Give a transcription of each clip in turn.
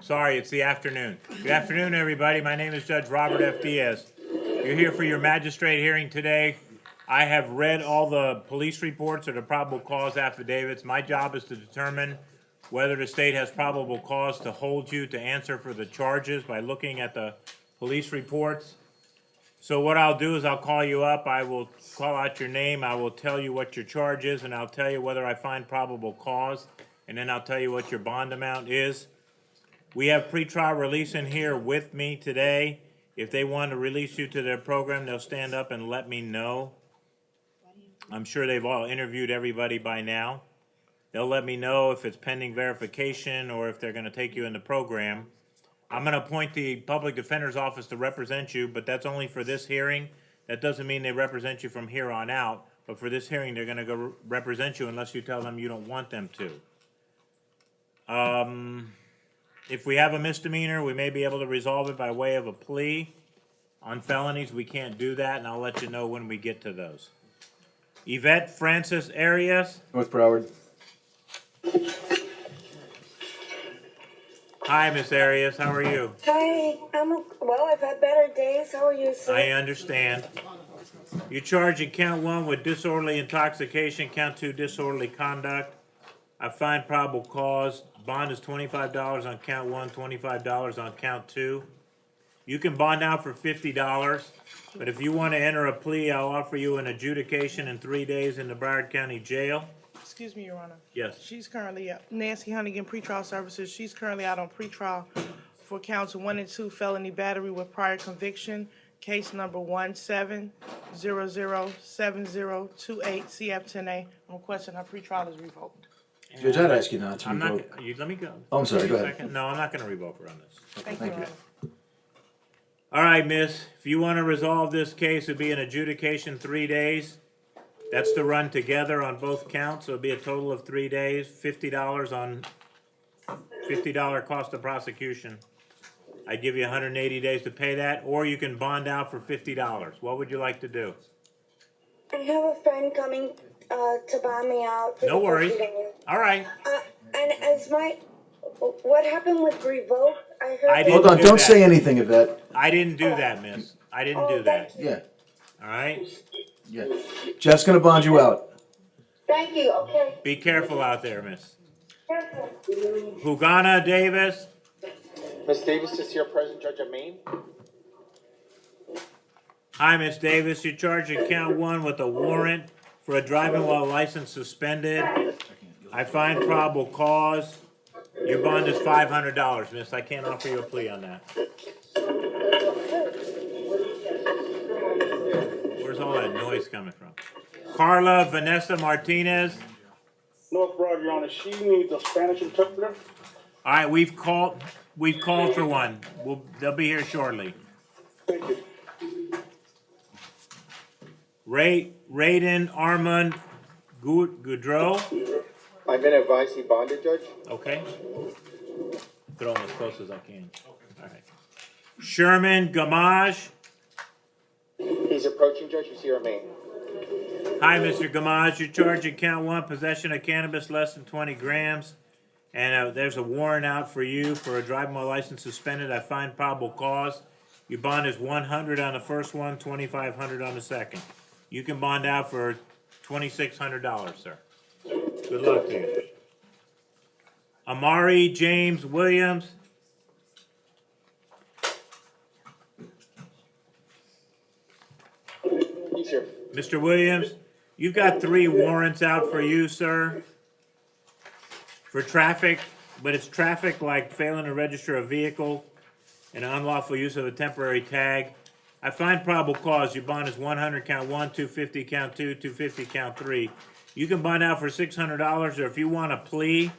Sorry, it's the afternoon. Good afternoon, everybody. My name is Judge Robert F. Diaz. You're here for your magistrate hearing today. I have read all the police reports or the probable cause affidavits. My job is to determine whether the state has probable cause to hold you to answer for the charges by looking at the police reports. So what I'll do is I'll call you up, I will call out your name, I will tell you what your charge is, and I'll tell you whether I find probable cause, and then I'll tell you what your bond amount is. We have pretrial release in here with me today. If they want to release you to their program, they'll stand up and let me know. I'm sure they've all interviewed everybody by now. They'll let me know if it's pending verification or if they're going to take you in the program. I'm going to appoint the public defender's office to represent you, but that's only for this hearing. That doesn't mean they represent you from here on out, but for this hearing, they're going to go represent you unless you tell them you don't want them to. If we have a misdemeanor, we may be able to resolve it by way of a plea. On felonies, we can't do that, and I'll let you know when we get to those. Yvette Francis Arias. North Broward. Hi, Miss Arias. How are you? Hi, well, I've had better days. How are you, sir? I understand. You charge in count 1 with disorderly intoxication, count 2 disorderly conduct. I find probable cause. Bond is $25 on count 1, $25 on count 2. You can bond out for $50, but if you want to enter a plea, I'll offer you an adjudication in 3 days in the Broward County Jail. Excuse me, Your Honor. Yes. She's currently, Nancy Hunnigan, pretrial services. She's currently out on pretrial for counts 1 and 2 felony battery with prior conviction, case number 17007028 CF10A. I'm requesting her pretrial is revoked. Judge, I'd ask you not to I'm revoke. not, let me go. Oh, I'm sorry, go ahead. No, I'm not going to revoke her on this. Thank you, Thank Your you. Honor. All right, miss, if you want to resolve this case, it'd be an adjudication 3 days. That's to run together on both counts, so it'd be a total of 3 days, $50 on $50 cost of prosecution. I'd give you 180 days to pay that, or you can bond out for $50. What would you like to do? I have a friend coming to buy me out. For No the worries. proceeding. All right. And as what happened with revoke? I heard. I didn't Hold on, do don't that. say anything, Yvette. I didn't do that, miss. I didn't do that. Thank you. Yeah, All right? yeah. Jeff's gonna bond you out. Thank you. Okay. Be careful out there, miss. Careful. Hugana Davis. Ms. Davis is here present, Judge of Maine. Hi, Miss Davis. You're charged in count 1 with a warrant for a driving while license suspended. I find probable cause. Your bond is $500, miss. I can't offer you a plea on that. Where's all that noise coming from? Carla Vanessa Martinez. North Broad, Your Honor, she needs a Spanish interpreter. All right, we've called for one. They'll be here shortly. Thank you. Raiden Armand Goudreau. I've been advised he bonded, Judge. Okay. Throw them as close as I can. All right. Sherman Gamage. He's approaching, Judge. He's here in Maine. Hi, Mr. Gamage. You're charged in count 1, possession of cannabis less than 20 grams. And there's a warrant out for you for a driving while license suspended. I find probable cause. Your bond is $100 on the first one, $2,500 on the second. You can bond out for $2,600, sir. Good luck to you. Amari James Williams. He's here. Mr. Williams, you've got 3 warrants out for you, sir, for traffic, but it's traffic like failing to register a vehicle and unlawful use of a temporary tag. I find probable cause. Your bond is $100 count 1, $250 count 2, $250 count 3. You can bond out for $600, or if you want a plea,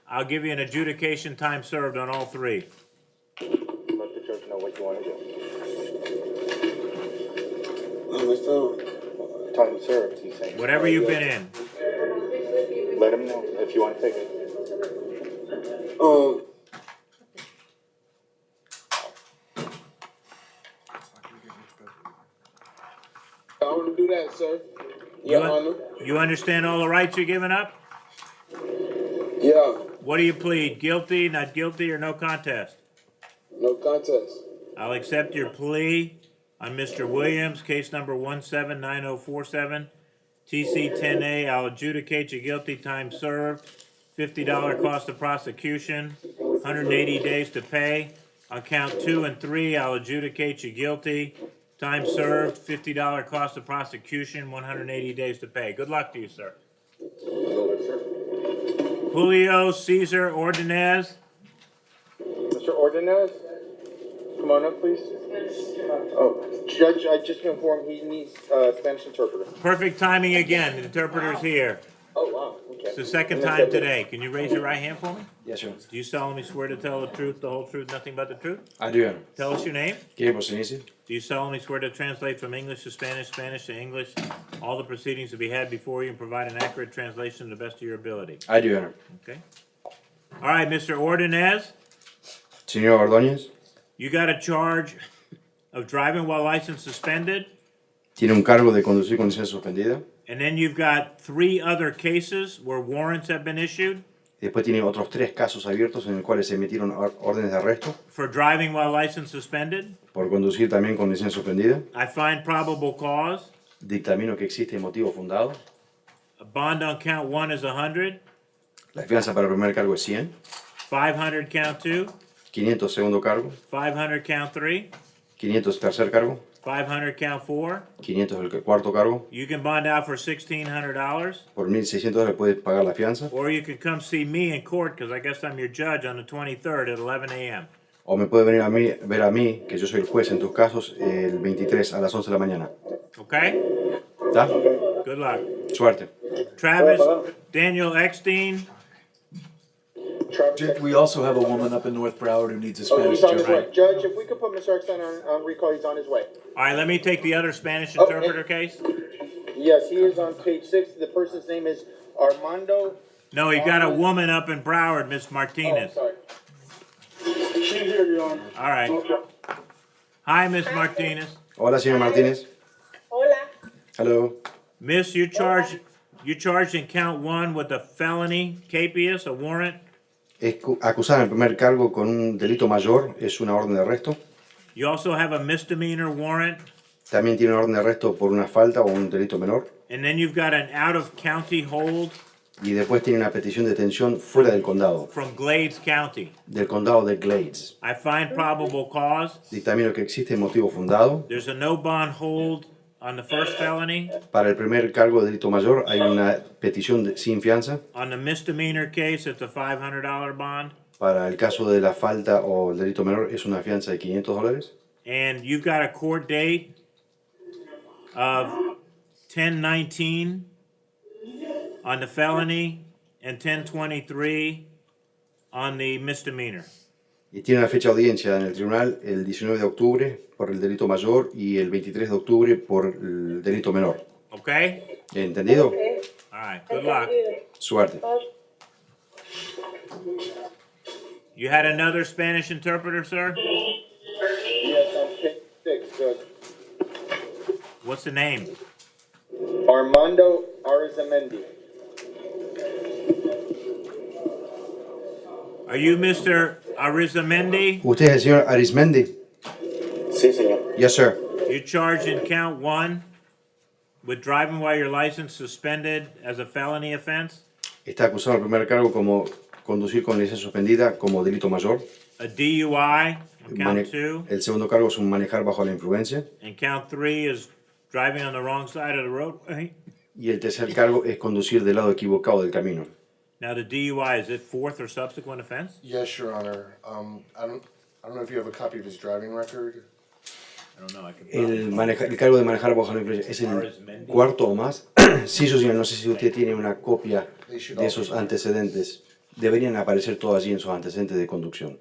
I'll give you an adjudication time served on all 3. Let the judge know what you want to do. Time served, he's saying. Whatever you've been in. Let him know if you want to take it. I want to do that, sir. Your Honor. You understand all the rights you're giving up? Yeah, What do you plead? Guilty, not guilty, or no contest? no contest. I'll accept your plea on Mr. Williams, case number 179047, TC 10A. I'll adjudicate you guilty, time served, $50 cost of prosecution, 180 days to pay. On count 2 and 3, I'll adjudicate you guilty, time served, $50 cost of prosecution, 180 days to pay. Good luck to you, sir. Julio Cesar Ordonez. Mr. Ordonez, come on up, please. Oh, Judge, I just informed he needs a Spanish interpreter. Perfect timing again. The interpreter's here. Oh, wow, okay. It's the second time today. Can you raise your right hand for me? Yes, Your Honor. Do you solemnly swear to tell the truth, the whole truth, nothing but the truth? I do, Your Honor. Tell us your name. Gabriel Sinisi. Do you solemnly swear to translate from English to Spanish, Spanish to English, all the proceedings to be had before you and provide an accurate translation to the best of your ability? I do, Your Honor. Okay. All right, Mr. Ordonez, Señor Ordóñez, you got a charge of driving while license suspended, tiene un cargo de conducir con licencia suspendida. and then you've got 3 other cases where warrants have been issued Después tiene otros 3 casos abiertos en los cuales se emitieron órdenes de arresto for driving while license suspended. por conducir también con licencia suspendida. I find probable cause. Dictamino que existe motivo fundado. A bond on count 1 is 100, La fianza para el primer cargo es 100. 500 count 2, 500 segundo cargo. 500 count 3, 500 tercer cargo. 500 count 4. 500 el cuarto cargo. You can bond out for $1,600, Por $1,600 puedes pagar la fianza. or you could come see me in court because I guess I'm your judge on the 23rd at 11 a.m. O me puede venir a mí, ver a mí, que yo soy el juez en tus casos, el 23 a las 11 de la mañana. Okay? ¿Está? Good luck. Suerte. Travis Daniel Eckstein. Travis, We also have a woman up in North Broward who needs a oh, Spanish he's on his interpreter. way. Judge, if we could put Mr. Eckstein on recall, he's on his way. All right, let me take the other Spanish Oh, interpreter case. Yes, he is on page 6. The person's name is Armando. No, he got a woman up in Broward, Miss Oh, Martinez. sorry. She's here, Your Honor. All right. Hi, Miss Martinez. Hola, señor Martínez. Hola. Hello. Miss, you're charged in count 1 with a felony, capias, a warrant. Es acusada en el primer cargo con un delito mayor, es una orden de arresto. You also have a misdemeanor warrant, También tiene una orden de arresto por una falta o un delito menor. and then you've got an out-of-county hold Y después tiene una petición de detención fuera del condado, from Glades County. del condado de Glades. I find probable cause. Dictamino que existe motivo fundado. There's a no bond hold on the first felony. Para el primer cargo de delito mayor hay una petición sin fianza. On the misdemeanor case, it's a $500 bond. Para el caso de la falta o el delito menor es una fianza de $500. And you've got a court date of 10/19 on the felony and 10/23 on the misdemeanor. Y tiene una fecha de audiencia en el tribunal el 19 de octubre por el delito mayor y el 23 de octubre por el delito menor. Okay? ¿Entendido? Okay. All right. Good luck. Suerte. You had another Spanish interpreter, sir? Yes, on page 6, Judge. What's the name? Armando Arizamendi. Are you Mr. Arizamendi? ¿Usted es el señor Arizmendi? Sí, señor. Yes, sir. You're charged in count 1 with driving while your license suspended as a felony offense, Está acusado en el primer cargo como conducir con licencia suspendida como delito mayor. a DUI on count 2, El segundo cargo es un manejar bajo la influencia. and count 3 is driving on the wrong side of the roadway. Y el tercer cargo es conducir del lado equivocado del camino. Now, the DUI, is it fourth or subsequent offense? Yes, Your Honor. I don't know if you have a copy of his driving record. I don't know, I can El cargo de manejar bajo la influencia es el cuarto o más. Sí, eso señor, no sé si usted tiene una copia de esos antecedentes. Deberían aparecer todos allí en sus antecedentes de conducción.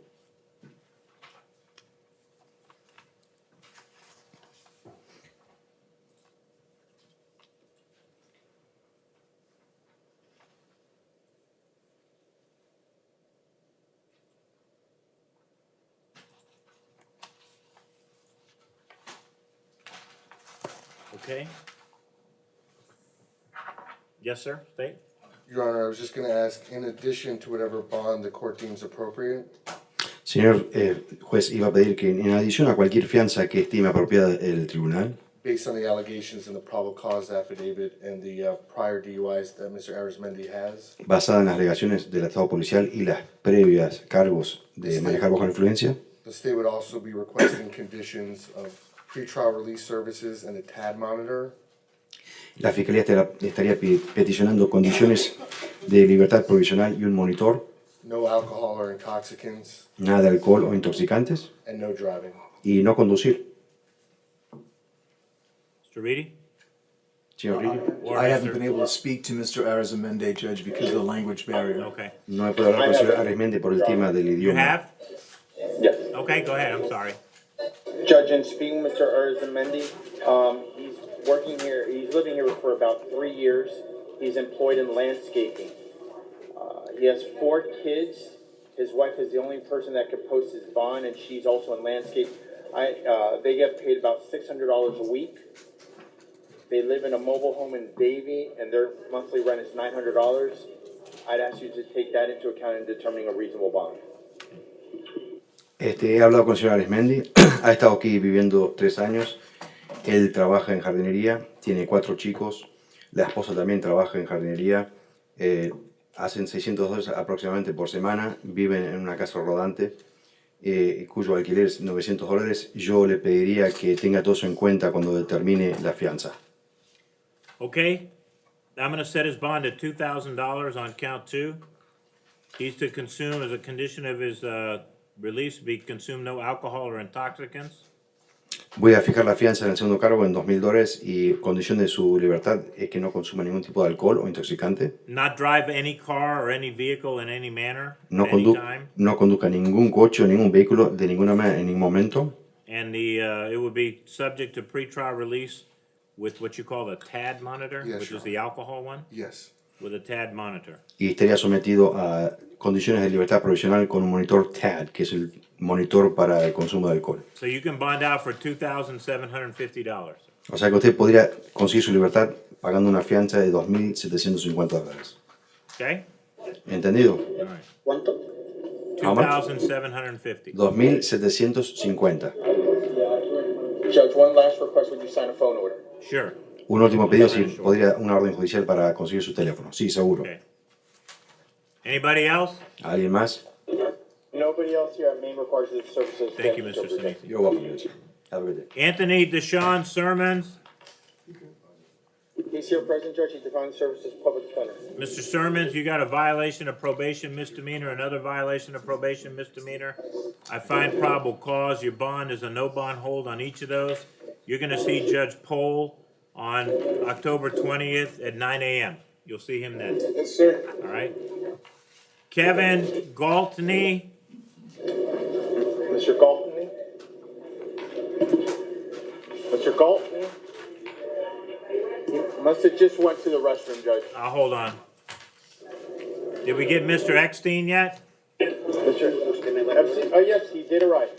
Okay. Yes, sir, state. Your Honor, I was just gonna ask, in addition to whatever bond the court deems appropriate, Señor juez, iba a pedir que en adición a cualquier fianza que estime apropiada el tribunal, based on the allegations in the probable cause affidavit and the prior DUIs that Mr. Arizmendi has, basada en las alegaciones del estado policial y las previas cargos de manejar bajo la influencia, the state would also be requesting conditions of pretrial release services and a TAD monitor, la Fiscalía estaría peticionando condiciones de libertad provisional y un monitor, no alcohol or intoxicants, nada de alcohol o intoxicantes, and no driving. y no conducir. Mr. Reedy? Señor Riley, Or I haven't Mr. been able to speak to Mr. Arizmendi, Judge, because of the language barrier. Okay. no he podido hablar con el señor Arizmendi por el tema del You idioma. have? Yes. Okay, go ahead, I'm sorry. Judge, in speaking with Mr. Arizmendi, he's working here, he's living here for about 3 years. He's employed in landscaping. He has 4 kids. His wife is the only person that could post his bond, and she's also in landscape. They get paid about $600 a week. They live in a mobile home in Davie, and their monthly rent is $900. I'd ask you to take that into account in determining a reasonable bond. He hablado con el señor Arizmendi, ha estado aquí viviendo 3 años, él trabaja en jardinería, tiene 4 chicos, la esposa también trabaja en jardinería, hacen $600 aproximadamente por semana, viven en una casa rodante, cuyo alquiler es $900. Yo le pediría que tenga todo eso en cuenta cuando determine la fianza. Okay, I'm gonna set his bond at $2,000 on count 2. He's to consume, as a condition of his release, be consume no alcohol or intoxicants. Voy a fijar la fianza en el segundo cargo en $2,000 y condición de su libertad es que no consuma ningún tipo de alcohol o intoxicante, Not drive any car or any vehicle in any manner, no, at any time. no conduzca ningún coche o ningún vehículo de ninguna manera en ningún momento. And it would be subject to pretrial release with what you call the TAD monitor, Yes, which Your is the alcohol one, Yes. with a TAD monitor. Y estaría sometido a condiciones de libertad provisional con un monitor TAD, que es el monitor para el consumo de alcohol. So you can bond out for $2,750. O sea que usted podría conseguir su libertad pagando una fianza de $2,750. Okay? ¿Entendido? All right. ¿Cuánto? How much? $2,750. 2,750. Judge, one last request, would you sign a phone order? Sure. Un último pedido, si podría una orden judicial para conseguir su teléfono. Sí, seguro. Okay. Anybody else? ¿Alguien más? Nobody else here at Maine requires the services. Thank you, Mr. Sinisi. You're welcome, Judge. Have a good day. Anthony Deshawn Sermons. He's here, President Judge, he defines services public defender. Mr. Sermons, you got a violation of probation misdemeanor, another violation of probation misdemeanor. I find probable cause. Your bond is a no bond hold on each of those. You're gonna see Judge Pohl on October 20th at 9 a.m. You'll see him then, Yes, sir. all right? Kevin Galtney, Mr. Galtney? Mr. Galtney? He must have just went to the restroom, Judge. hold on. Did we get Mr. Eckstein yet? Mr. Epstein, oh yes, he did arrive.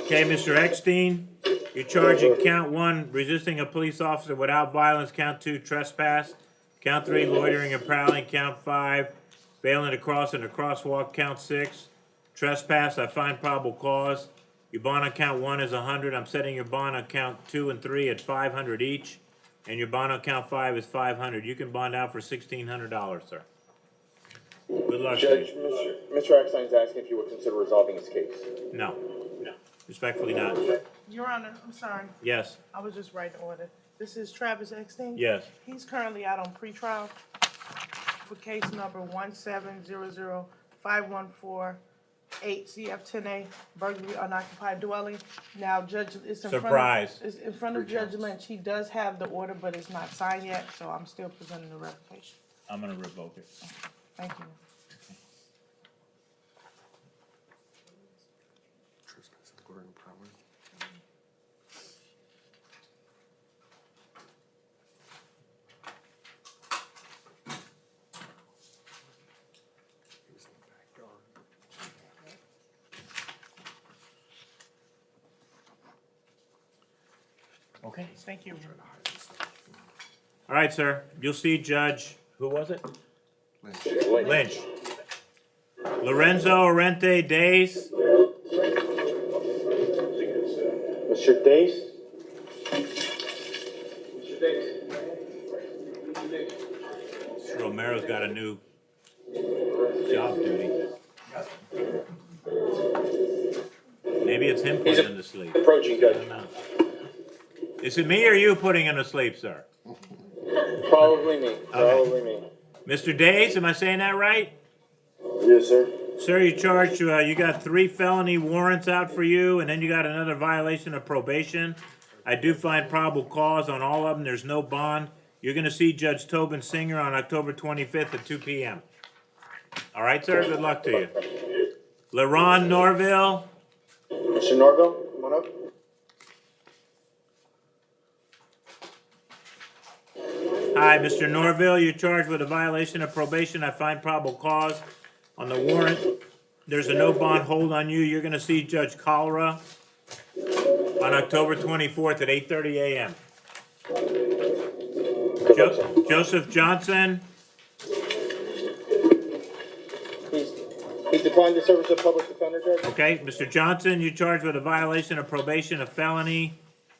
Okay, Mr. Eckstein, you're charging count 1, resisting a police officer without violence, count 2, trespass, count 3, loitering and prowling, count 5, failing to cross in a crosswalk, count 6, trespass, I find probable cause. Your bond on count 1 is 100, I'm setting your bond on count 2 and 3 at 500 each, and your bond on count 5 is 500. You can bond out for $1,600, sir. Good luck to Judge, you. Mr. Eckstein's asking if you would consider resolving his case. No, respectfully not. Your Honor, I'm sorry. Yes, I was just writing order. This is Travis Eckstein? yes. He's currently out on pretrial for case number 1700514 CF10A, burglary unoccupied dwelling. Now, Judge, it's in front of. Surprise. It's in front of Judge Lynch. He does have the order, but it's not signed yet, so I'm still presenting the revocation. I'm gonna revoke it. Thank you. Okay. Thank you. All right, sir. You'll see Judge, who was it? Lynch. Lorenzo Orente Days. Mr. Dace? Mr. Dace? Mr. Romero's got a new job duty. Maybe it's him putting him to sleep. Approaching, I Judge. don't know. Is it me or you putting him to sleep, sir? Probably me. Probably me. Mr. Days, am I saying that right? Yes, sir. Sir, you charged, you got 3 felony warrants out for you, and then you got another violation of probation. I do find probable cause on all of them. There's no bond. You're gonna see Judge Tobin Singer on October 25th at 2 p.m. All right, sir? Good luck to you. LaRon Norville. Mr. Norville, come on up. Hi, Mr. Norville, you're charged with a violation of probation. I find probable cause on the warrant. There's a no bond hold on you. You're gonna see Judge Cholera on October 24th at 8:30 a.m. Joseph Johnson, He's declined the service of public defender, Judge. okay, Mr. Johnson, you're charged with a violation of probation, a felony,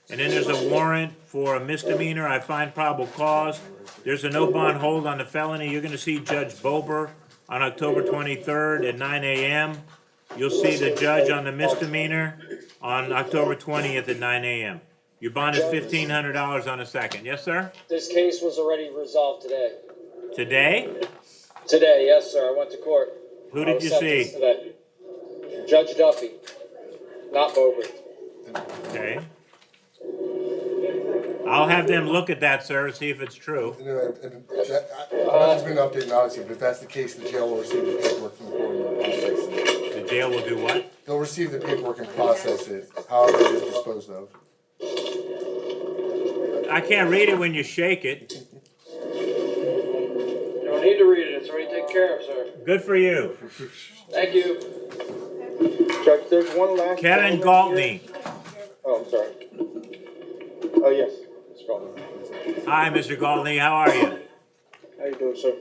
and then there's a warrant for a misdemeanor. I find probable cause. There's a no bond hold on the felony. You're gonna see Judge Bober on October 23rd at 9 a.m. You'll see the judge on the misdemeanor on October 20th at 9 a.m. Your bond is $1,500 on a second. Yes, sir? This case was already resolved today. Today? Today, yes, sir. I went to court. Who did you see? Today. Judge Duffy, not Bober. Okay. I'll have them look at that, sir, see if it's true. Nothing's been updated, obviously, but if that's the case, the jail will receive the paperwork from the court and process it. The jail will do what? They'll receive the paperwork and process it, however it is disposed of. I can't read it when you shake it. You don't need to read it. It's already taken care of, sir. Good for you. Thank you. Judge, there's one last. Kevin gentleman here. Galtney. Oh, I'm sorry. Oh, yes. Mr. Galtney. Hi, Mr. Galtney, how are you? How you doing, sir?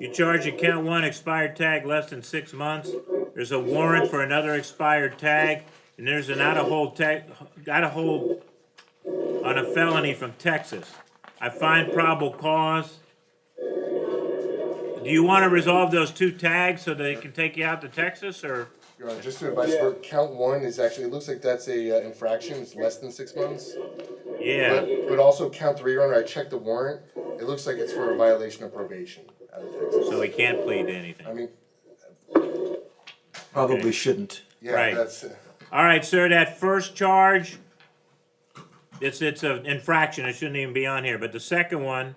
You charge at count 1, expired tag less than 6 months. There's a warrant for another expired tag, and there's an out-of-hold on a felony from Texas. I find probable cause. Do you want to resolve those 2 tags so they can take you out to Texas, or? Your Honor, just to advise, for count 1 is actually, it looks like that's a infraction, it's less than 6 months. Yeah. But also count 3, Your Honor, I checked the warrant, it looks like it's for a violation of probation out of Texas. So he can't plead to anything. I mean, Probably Okay. shouldn't. yeah, Right. that's, All right, sir, that first charge, it's an infraction, it shouldn't even be on here, but the second one,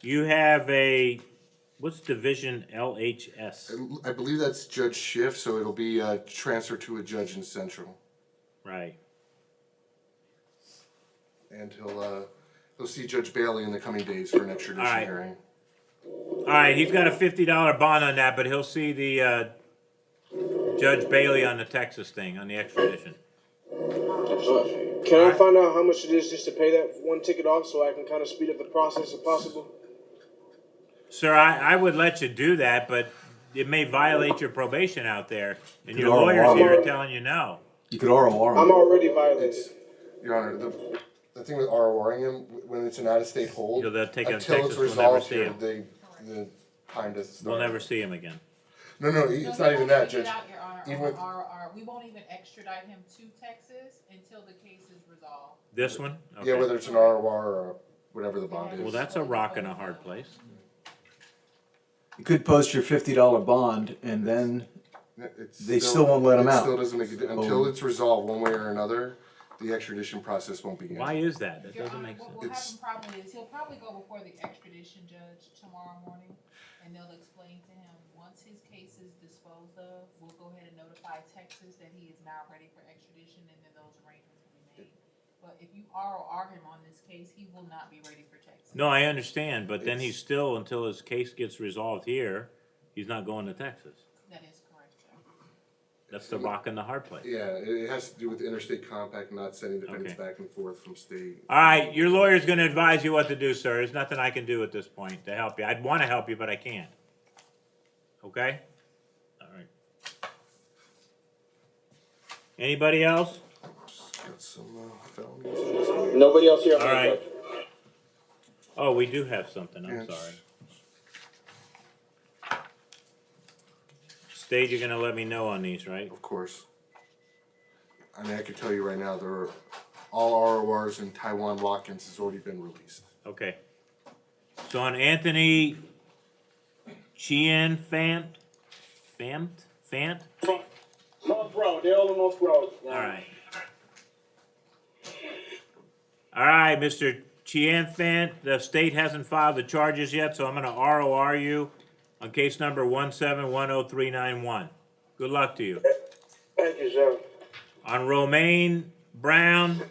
you have a, what's division LHS? I believe that's Judge Schiff, so it'll be transferred to a judge in Central. Right. And he'll see Judge Bailey in the coming days for an extradition All right. hearing. All right, he's got a $50 bond on that, but he'll see the Judge Bailey on the Texas thing, on the extradition. Can I find out how much it is just to pay that one ticket off so I can kind of speed up the process if possible? Sir, I would let you do that, but it may violate your probation out there, and your Good lawyers Lord. here are telling you no. You could ROR I'm him. already violated. Your Honor, the thing with RORing him, when it's an out-of-state hold, They'll take him to until Texas, it's we'll never resolved see here, him. the time doesn't start. We'll never see him again. No, it's not even that, Judge. Even with- We won't even extradite him to Texas until the case is resolved. This one? Yeah, Okay. whether it's an ROR or whatever the bond is. Well, that's a rock in a hard place. You could post your $50 bond and then It's They still won't let him it out. Still doesn't make it, until it's resolved one way or another, the extradition process won't begin. Why is that? That Your doesn't Honor, make what sense. will It's- happen probably is he'll probably go before the extradition judge tomorrow morning, and they'll explain to him, once his case is disposed of, we'll go ahead and notify Texas that he is now ready for extradition, and then those arrangements will be made. But if you ROR him on this case, he will not be ready for Texas. No, I understand, but then he's still, until his case gets resolved here, he's not going to Texas. That is correct, sir. That's the rock and the hard place. Yeah, it has to do with interstate compact, not sending defendants Okay. back and forth from state. All right, your lawyer's gonna advise you what to do, sir. There's nothing I can do at this point to help you. I'd wanna help you, but I can't. Okay? All right. Anybody else? Got some felonies. Nobody else here? All right. Oh, we do have something, I'm Yes. sorry. Stage, you're gonna let me know on these, right? Of course. I mean, I can tell you right now, there are all RORs in Taiwan Watkins has already been released. Okay. So on Anthony Chien Fant? North Road, they're all on North Road. All right. All right, Mr. Chien Fant, the state hasn't filed the charges yet, so I'm gonna ROR you on case number 1710391. Good luck to you. Thank you, sir. On Romaine Brown,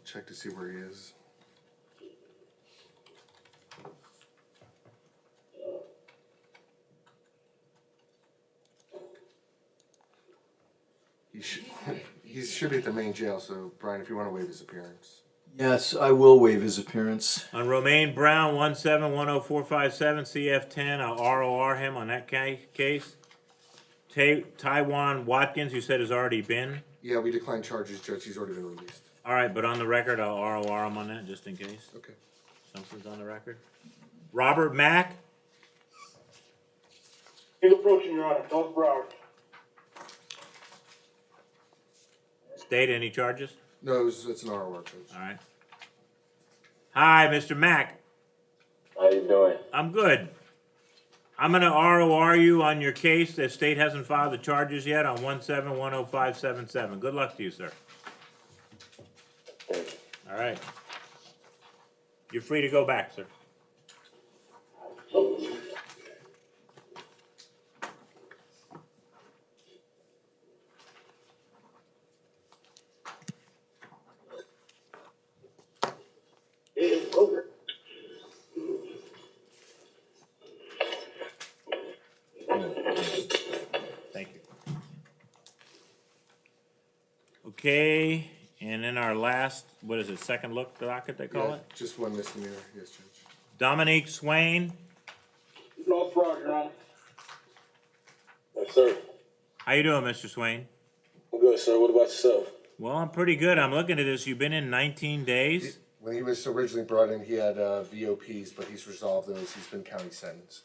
Check to see where he is. He should be at the main jail, so Brian, if you want to waive his appearance. Yes, I will waive his appearance. on Romaine Brown, 1710457 CF10, I'll ROR him on that case. Taiwan Watkins, you said has already been. Yeah, we declined charges, Judge. He's already been released. All right, but on the record, I'll ROR him on that just in case. Okay. Something's on the record. Robert Mack, He's approaching, Your Honor, North Broward. state any charges? No, it's an ROR, Judge. All right. Hi, Mr. Mack. How you doing? I'm good. I'm gonna ROR you on your case. The state hasn't filed the charges yet on 1710577. Good luck to you, sir. All right. You're free to go back, sir. Thank you. Okay, and then our last, what is it, second look docket they call Yeah, it? just one misdemeanor. Yes, Judge. Dominique Swain, North Broward, Your Honor. Yes, sir. how you doing, Mr. Swain? I'm good, sir. What about yourself? Well, I'm pretty good. I'm looking at this. You've been in 19 days. When he was originally brought in, he had VOPs, but he's resolved those. He's been county sentenced.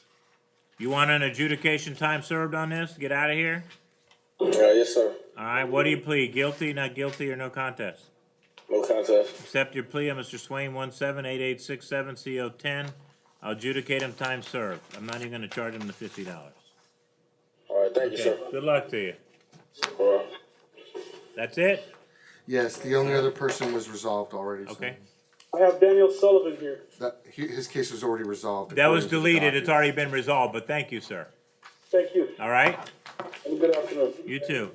You want an adjudication time served on this? Get out of here? Yes, sir. All right, what do you plead? Guilty, not guilty, or no contest? No contest. Accept your plea on Mr. Swain, 178867 CO10. I'll adjudicate him time served. I'm not even gonna charge him the $50. All right, thank you, Okay, sir. good luck to you. All right. That's it? Yes, the only other person was resolved already. so Okay. I have Daniel Sullivan here. his case was already resolved. That was according to the deleted. It's docket. already been resolved, but thank you, sir. Thank you. All right? Have a good afternoon. You too.